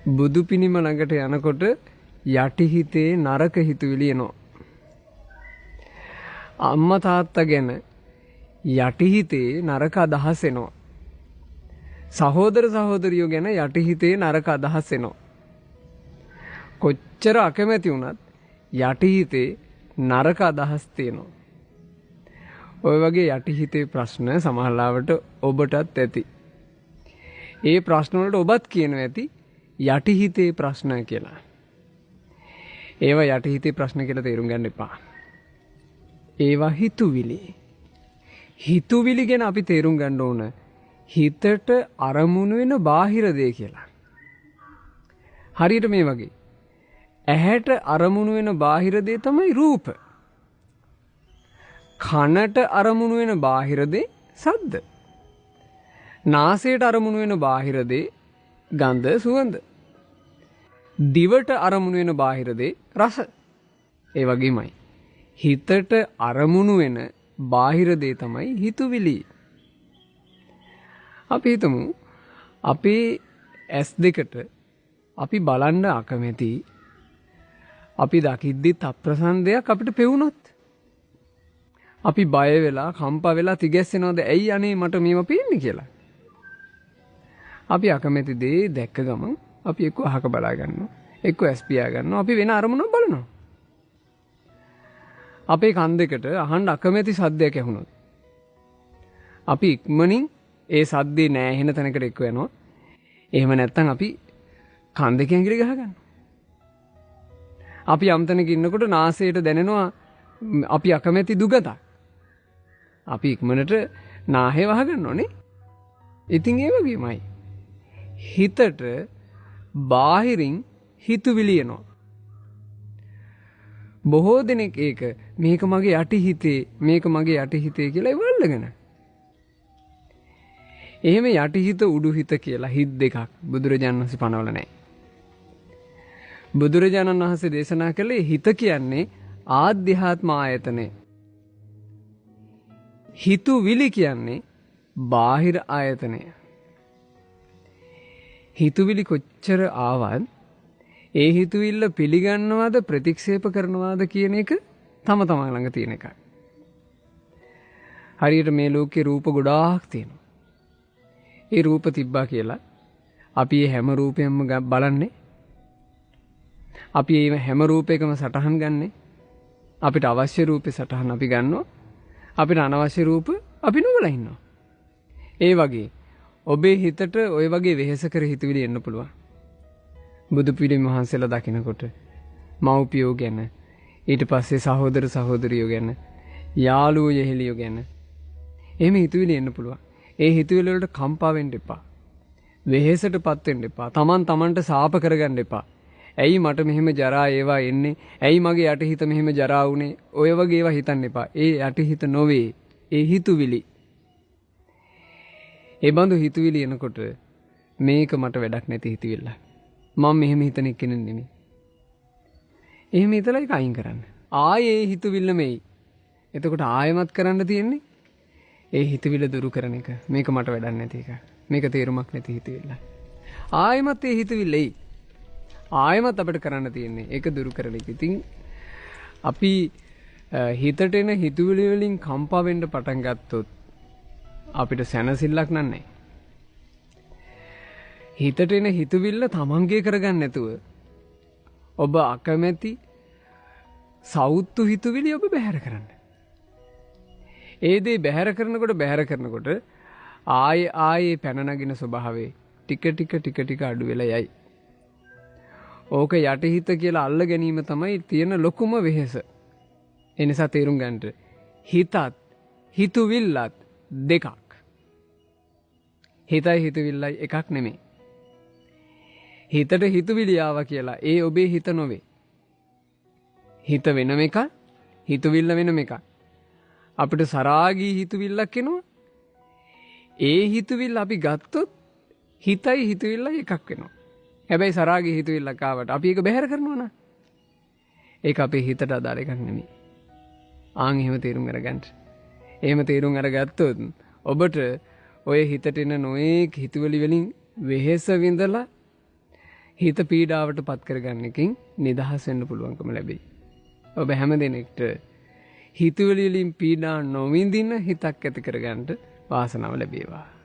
බුදු පිළිම ළඟට යනකොට යටි හිතේ නරක හිතුවිලි එනවා. අම්මා තාත්තා ගැන යටි හිතේ නරක අදහස් එනවා. සහෝදර සහෝදරියෝ ගැන යටි හිතේ නරක අදහස් එනවා. කොච්චර අකමැති වුණත් යටි හිතේ නරක අදහස් තියෙනවා. ඔය වගේ යටි හිතේ ප්‍රශ්න සමහරවිට ඔබටත් ඇති. ඒ ප්‍රශ්න වලට ඔබත් කියනවා ඇති යටි හිතේ ප්‍රශ්න කියලා. ඒවා යටි හිතේ ප්‍රශ්න කියලා තේරුම් ගන්න එපා. ඒවා හිතුවිලි. හිතුවිලි ගැන අපි තේරුම් ගන්න ඕන හිතට අරමුණු වෙන බාහිර දේ කියලා. හරියට මේ වගේ. ඇහැට අරමුණු වෙන බාහිර දේ තමයි රූප. කනට අරමුණු වෙන බාහිර දේ ශබ්ද. නාසයට අරමුණු වෙන බාහිර දේ ගන්ධ සුවඳ. දිවට අරමුණු වෙන බාහිර දේ රස. ඒ වගේමයි හිතට අරමුණු වෙන බාහිර දේ තමයි හිතුවිලි. අපි හිතමු අපේ ඇස් දෙකට අපි බලන්න අකමැති අපි දකිද්දිත් අප්‍රසන්න දෙයක් අපිට පෙවුනොත් අපි බය වෙලා කම්පා වෙලා තිගැස්සෙනවද ඇයි අනේ මට මේව පේන්නේ කියලා. අපි අකමැති දේ දැක්ක ගමන් අපි එක්ක අහක බලා ගන්නවා එක්ක ඇස් පියා ගන්නවා අපි වෙන අරමුණක් බලනවා. අපේ කන් දෙකට අහන්න අකමැති සද්දයක් ඇහුනොත් අපි ඉක්මනින් ඒ සද්දේ නෑ හෙන තැනකට එක්ක යනවා. එහෙම නැත්නම් අපි කන් දෙකෙන් ඇඟිලි ගහ ගන්නවා. අපි යම් තැනක ඉන්නකොට නාසයට දැනෙනවා අපි අකමැති දුගඳක්. අපි ඉක්මනට නාහේ වහ ගන්නෝනේ. ඉතින් ඒ වගේමයි හිතට බාහිරින් හිතුවිලි එනවා. බොහෝ දෙනෙක් ඒක මේක මගේ යටි හිතේ මේක මගේ යටි හිතේ කියලා ඉවල්ලගෙන. එහෙම යටි හිත උඩු හිත කියලා හිත් දෙකක් බුදුරජාණන් වහන්සේ පනවල නැහැ. බුදුරජාණන් වහන්සේ දේශනා කළේ හිත කියන්නේ ආධ්‍යාත්ම ආයතනය. හිතුවිලි කියන්නේ බාහිර ආයතනය. හිතුවිලි කොච්චර ආවත් ඒ හිතුවිල්ල පිළිගන්නවද ප්‍රතික්ෂේප කරනවද කියන එක තම තමන් ළඟ තියෙන එකයි. හරියට මේ ලෝකේ රූප ගොඩාක් තියෙනවා. ඒ රූප තිබ්බා කියලා අපි මේ හැම රූපයක්ම බලන්නේ. අපි මේ හැම රූපයකම සටහන් ගන්නෙ. අපිට අවශ්‍ය රූපේ සටහන් අපි ගන්නවා. අපිට අනවශ්‍ය රූප අපි නොබලා ඉන්නවා. ඒ වගේ ඔබේ හිතට ওই වගේ වෙහෙස කර හිතවිලි එන්න පුළුවන්. බුදු පිළිම වහන්සේලා දකිනකොට මව්පියෝ ගැන ඊට පස්සේ සහෝදර සහෝදරියෝ ගැන යාළුවෝ යෙහෙලියෝ ගැන එහෙම හිතවිලි එන්න පුළුවන්. ඒ හිතවිලි වලට කම්පා වෙන්න එපා. වෙහෙසටපත් වෙන්න එපා. Taman tamanට සාප කරගන්න එපා. ඇයි මට මෙහෙම ජරා ඒවා එන්නේ? ඇයි මගේ යටිහිත මෙහෙම ජරා වුනේ? ඔය වගේ ඒවා හිතන්න එපා. ඒ යටිහිත නොවේ. ඒ හිතුවිලි. ඒ බඳු හිතුවිලි එනකොට මේක මට වැඩක් නැති හිතවිල්ල. මම මෙහෙම හිතන කෙනෙක් නෙමෙයි. එහෙම හිතලා ඒක අයින් කරන්න. ආයේ හිතවිල්ල මෙයි. එතකොට ආයෙමත් කරන්න තියෙන්නේ ඒ හිතවිල්ල දුරු කරන එක. මේක මට වැඩක් නැති එක. මේක තේරුමක් නැති හිතවිල්ල. ආයෙමත් ඒ හිතවිල්ල එයි. ආයෙමත් අපිට කරන්න තියෙන්නේ ඒක දුරු කරන එක. ඉතින් අපි හිතට එන හිතවිලි වලින් කම්පා වෙන්න පටන් ගත්තොත් අපිට සැනසෙල්ලක් නැහැ. හිතට එන හිතවිල්ල තමන්ගේ කරගන්න නැතුව ඔබ අකමැති සෞතු හිතවිලි ඔබ බැහැර කරන්න. ඒ දේ බැහැර කරනකොට ආයේ පැන නගින ස්වභාවයේ ටික අඩු වෙලා යයි. ඕක යටිහිත කියලා අල්ල ගැනීම තමයි තියෙන ලොකුම වෙහෙස. ඒ නිසා තේරුම් ගන්නට හිතත් හිතුවිල්ලත් දෙකක්. හිතයි හිතුවිල්ලයි එකක් නෙමෙයි. හිතට හිතුවිලි ආවා කියලා ඒ ඔබේ හිත නොවේ. හිත වෙනම එකක්, හිතුවිල්ල වෙනම එකක්. අපිට සරාගී හිතුවිල්ලක් එනවා. ඒ හිතුවිල්ල අපි ගත්තොත් හිතයි හිතුවිල්ලයි එකක් වෙනවා. හැබැයි සරාගී හිතුවිල්ලක් ආවට අපි ඒක බැහැර කරනවා නා. ඒක අපේ හිතට අදාළ එකක් නෙමෙයි. ආන් එහෙම තේරුම් අරගන්න. එහෙම තේරුම් අරගත්තොත් ඔබට ඔය හිතට එන නොඑක් හිතවිලි වලින් වෙහෙස විඳලා හිත පීඩාවට පත් කරගන්න එකෙන් නිදහස් වෙන්න පුළුවන්කම ලැබෙයි. ඔබ හැම දෙනෙක්ට හිතුවලින් පීඩා නොවිඳින හිතක් ඇති කරගන්නට වාසනාව ලැබේවා.